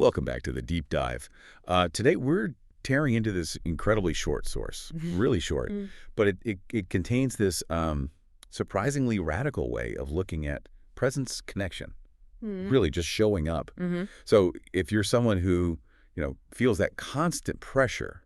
Welcome back to the deep dive. Today we're tearing into this incredibly short source, really short, but it contains this surprisingly radical way of looking at presence connection, really just showing up. So if you're someone who, feels that constant pressure,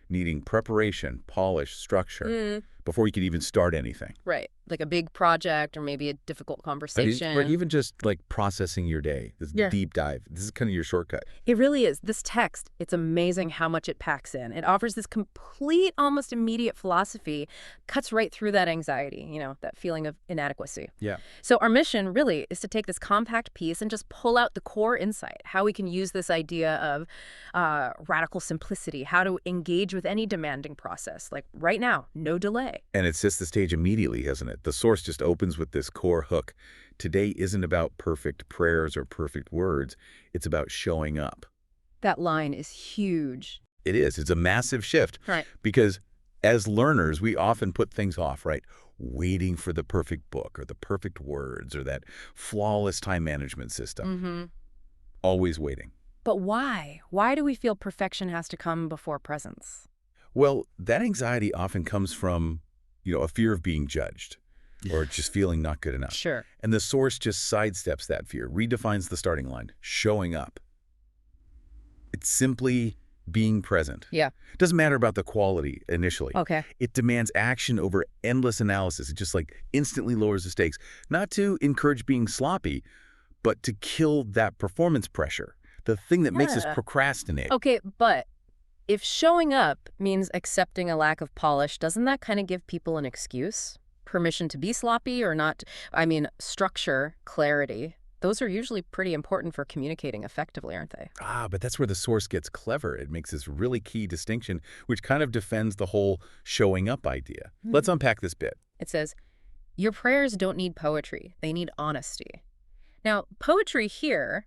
needing preparation, polish, structure, before you can even start anything. Right. Like a big project or maybe a difficult conversation. Or even just like processing your day, this deep dive. This is kind of your shortcut. It really is. This text, it's amazing how much it packs in. It offers this complete, almost immediate philosophy, cuts right through that anxiety, that feeling of inadequacy. Yeah. So our mission really is to take this compact piece and just pull out the core insight, how we can use this idea of radical simplicity, how to engage with any demanding process, like right now, no delay. And it sets the stage immediately, hasn't it? The source just opens with this core hook. Today isn't about perfect prayers or perfect words. It's about showing up. That line is huge. It is. It's a massive shift. Right. Because as learners, we often put things off, right? Waiting for the perfect book or the perfect words or that flawless time management system. Always waiting. But why? Why do we feel perfection has to come before presence? Well, that anxiety often comes from, a fear of being judged or just feeling not good enough. Sure. And the source just sidesteps that fear, redefines the starting line, showing up. It's simply being present. Yeah. It doesn't matter about the quality initially. Okay. It demands action over endless analysis. It just instantly lowers the stakes, not to encourage being sloppy, but to kill that performance pressure, the thing that makes us procrastinate. Okay, but if showing up means accepting a lack of polish, doesn't that kind of give people an excuse? Permission to be sloppy or not? Structure, clarity, those are usually pretty important for communicating effectively, aren't they? But that's where the source gets clever. It makes this really key distinction, which kind of defends the whole showing up idea. Let's unpack this bit. It says, your prayers don't need poetry. They need honesty. Now, poetry here,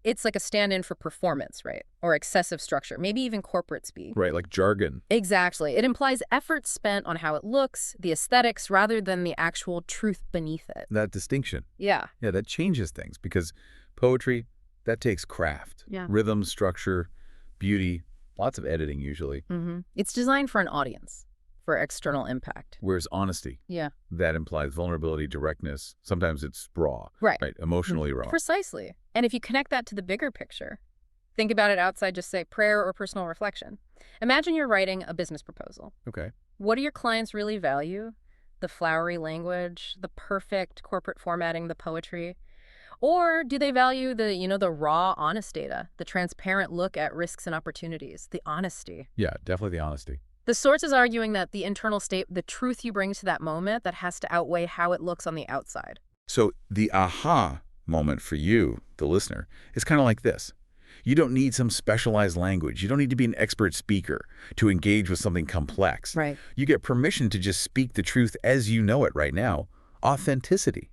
it's like a stand-in for performance, right? Or excessive structure, maybe even corporate speak. Right, like jargon. Exactly. It implies effort spent on how it looks, the aesthetics, rather than the actual truth beneath it. That distinction. Yeah. Yeah, that changes things because poetry, that takes craft. Yeah. Rhythm, structure, beauty, lots of editing usually. It's designed for an audience, for external impact. Whereas honesty, Yeah. that implies vulnerability, directness. Sometimes it's raw. Right. Right, emotionally raw. Precisely. And if you connect that to the bigger picture, think about it outside just, say, prayer or personal reflection. Imagine you're writing a business proposal. Okay. What do your clients really value? The flowery language, the perfect corporate formatting, the poetry? Or do they value the raw, honest data, the transparent look at risks and opportunities, the honesty? Yeah, definitely the honesty. The source is arguing that the internal state, the truth you bring to that moment, that has to outweigh how it looks on the outside. So the aha moment for you, the listener, is kind of like this. You don't need some specialized language. You don't need to be an expert speaker to engage with something complex. Right. You get permission to just speak the truth as you know it right now. Authenticity.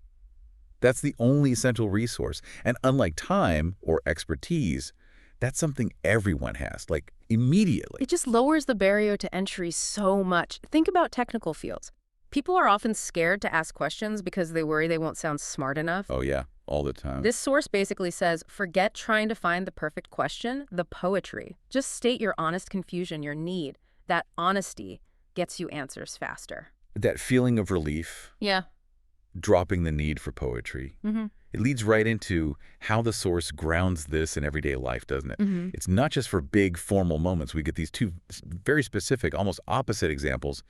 That's the only essential resource. And unlike time or expertise, that's something everyone has, immediately. It just lowers the barrier to entry so much. Think about technical fields. People are often scared to ask questions because they worry they won't sound smart enough. Oh, yeah, all the time. This source basically says, forget trying to find the perfect question, the poetry. Just state your honest confusion, your need. That honesty gets you answers faster. That feeling of relief. Yeah. Dropping the need for poetry. It leads right into how the source grounds this in everyday life, doesn't it? It's not just for big formal moments. We get these two very specific, almost opposite examples.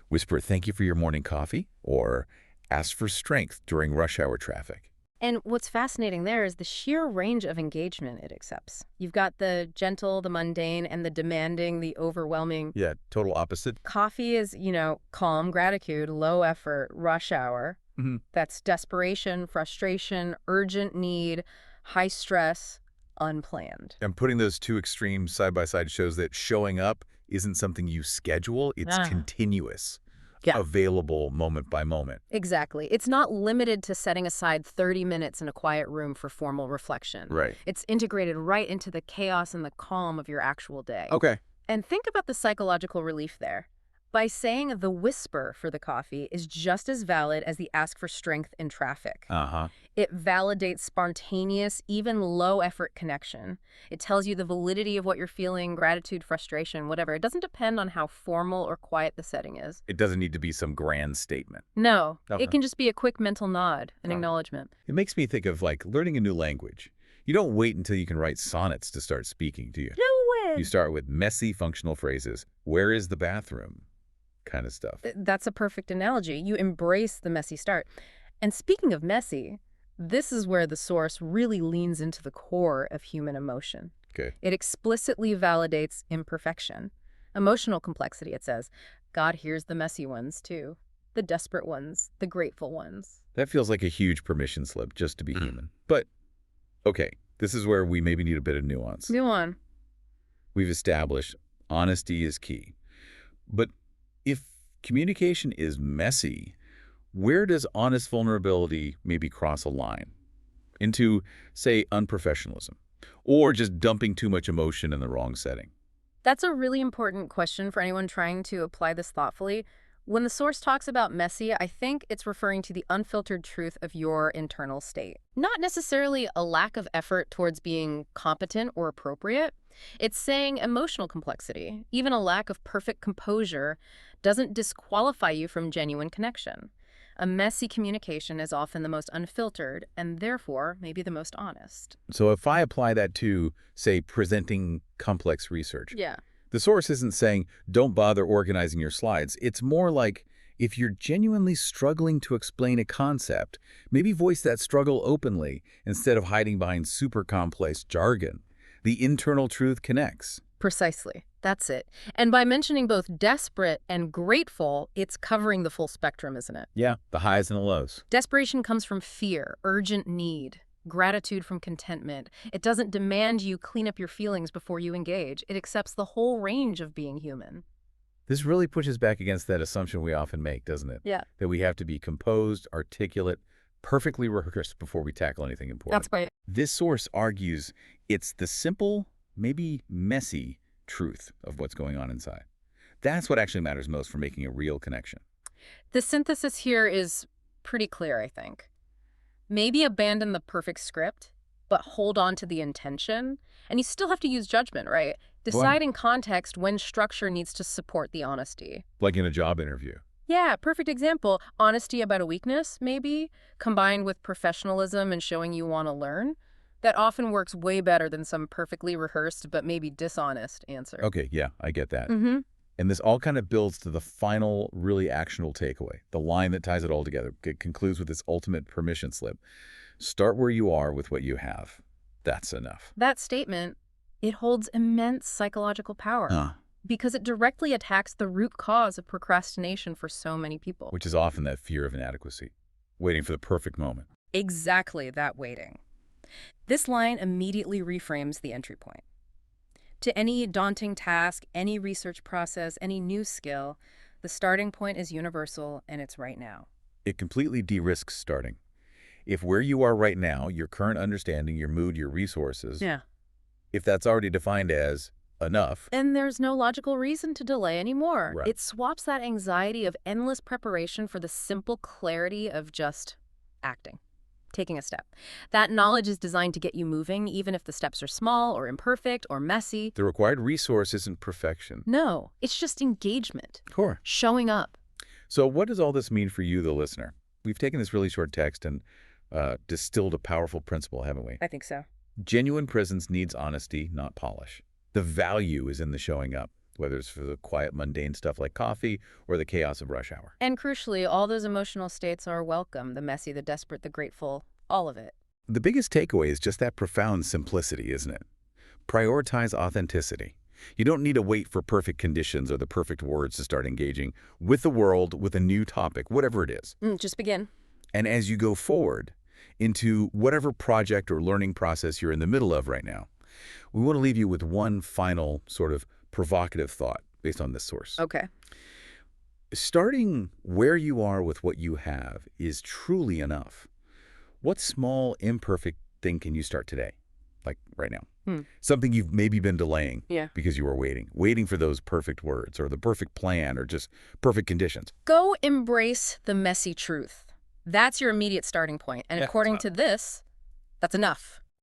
Whisper, thank you for your morning coffee, or ask for strength during rush hour traffic. And what's fascinating there is the sheer range of engagement it accepts. You've got the gentle, the mundane, and the demanding, the overwhelming. Yeah, total opposite. Coffee is, calm, gratitude, low effort, rush hour. That's desperation, frustration, urgent need, high stress, unplanned. And putting those two extremes side by side shows that showing up isn't something you schedule. It's continuous, available moment by moment. Exactly. It's not limited to setting aside 30 minutes in a quiet room for formal reflection. Right. It's integrated right into the chaos and the calm of your actual day. Okay. And think about the psychological relief there. By saying the whisper for the coffee is just as valid as the ask for strength in traffic. Uh-huh. It validates spontaneous, even low-effort connection. It tells you the validity of what you're feeling, gratitude, frustration, whatever. It doesn't depend on how formal or quiet the setting is. It doesn't need to be some grand statement. No, Okay. it can just be a quick mental nod, an Oh. acknowledgement. It makes me think of, like, learning a new language. You don't wait until you can write sonnets to start speaking, do you? No way! You start with messy functional phrases. Where is the bathroom? Kind of stuff. That's a perfect analogy. You embrace the messy start. And speaking of messy, this is where the source really leans into the core of human emotion. Okay. It explicitly validates imperfection. Emotional complexity, it says. God hears the messy ones, too. The desperate ones, the grateful ones. That feels like a huge permission slip just to be human. But, okay, this is where we maybe need a bit of nuance. Go on. We've established honesty is key. But if communication is messy, where does honest vulnerability maybe cross a line? Into, say, unprofessionalism, or just dumping too much emotion in the wrong setting? That's a really important question for anyone trying to apply this thoughtfully. When the source talks about messy, I think it's referring to the unfiltered truth of your internal state. Not necessarily a lack of effort towards being competent or appropriate. It's saying emotional complexity, even a lack of perfect composure, doesn't disqualify you from genuine connection. A messy communication is often the most unfiltered and therefore maybe the most honest. So if I apply that to, say, presenting complex research, Yeah. the source isn't saying, don't bother organizing your slides. It's more like, if you're genuinely struggling to explain a concept, maybe voice that struggle openly instead of hiding behind super complex jargon. The internal truth connects. Precisely. That's it. And by mentioning both desperate and grateful, it's covering the full spectrum, isn't it? Yeah, the highs and the lows. Desperation comes from fear, urgent need, gratitude from contentment. It doesn't demand you clean up your feelings before you engage. It accepts the whole range of being human. This really pushes back against that assumption we often make, doesn't it? Yeah. That we have to be composed, articulate, perfectly rehearsed before we tackle anything important. That's right. This source argues it's the simple, maybe messy, truth of what's going on inside. That's what actually matters most for making a real connection. The synthesis here is pretty clear, I think. Maybe abandon the perfect script, but hold on to the intention. And you still have to use judgment, right? Decide in context when structure needs to support the honesty. Like in a job interview. Yeah, perfect example. Honesty about a weakness, maybe, combined with professionalism and showing you want to learn. That often works way better than some perfectly rehearsed but maybe dishonest answer. Okay, yeah, I get that. Mm-hmm. And this all kind of builds to the final, really actionable takeaway, the line that ties it all together. It concludes with this ultimate permission slip. Start where you are with what you have. That's enough. That statement, it holds immense psychological power because it directly attacks the root cause of procrastination for so many people. Which is often that fear of inadequacy, waiting for the perfect moment. Exactly that waiting. This line immediately reframes the entry point. To any daunting task, any research process, any new skill, the starting point is universal and it's right now. It completely de-risks starting. If where you are right now, your current understanding, your mood, your resources, if that's already defined as enough, and there's no logical reason to delay anymore. Right. It swaps that anxiety of endless preparation for the simple clarity of just acting. Taking a step. That knowledge is designed to get you moving, even if the steps are small or imperfect or messy. the required resource isn't perfection. No, it's just engagement, Sure. showing up. So what does all this mean for you, the listener? We've taken this really short text and distilled a powerful principle, haven't we? I think so. Genuine presence needs honesty, not polish. The value is in the showing up, whether it's for the quiet, mundane stuff like coffee or the chaos of rush hour. And crucially, all those emotional states are welcome. The messy, the desperate, the grateful, all of it. The biggest takeaway is just that profound simplicity, isn't it? Prioritize authenticity. You don't need to wait for perfect conditions or the perfect words to start engaging with the world, with a new topic, whatever it is. Just begin. And as you go forward into whatever project or learning process you're in the middle of right now, we want to leave you with one final sort of provocative thought based on this source. Okay. Starting where you are with what you have is truly enough. What small, imperfect thing can you start today? like right now. Hmm. Something you've maybe been delaying Yeah. because you were waiting for those perfect words or the perfect plan or just perfect conditions. Go embrace the messy truth. That's your immediate starting point. And Yeah, according to this, that's enough.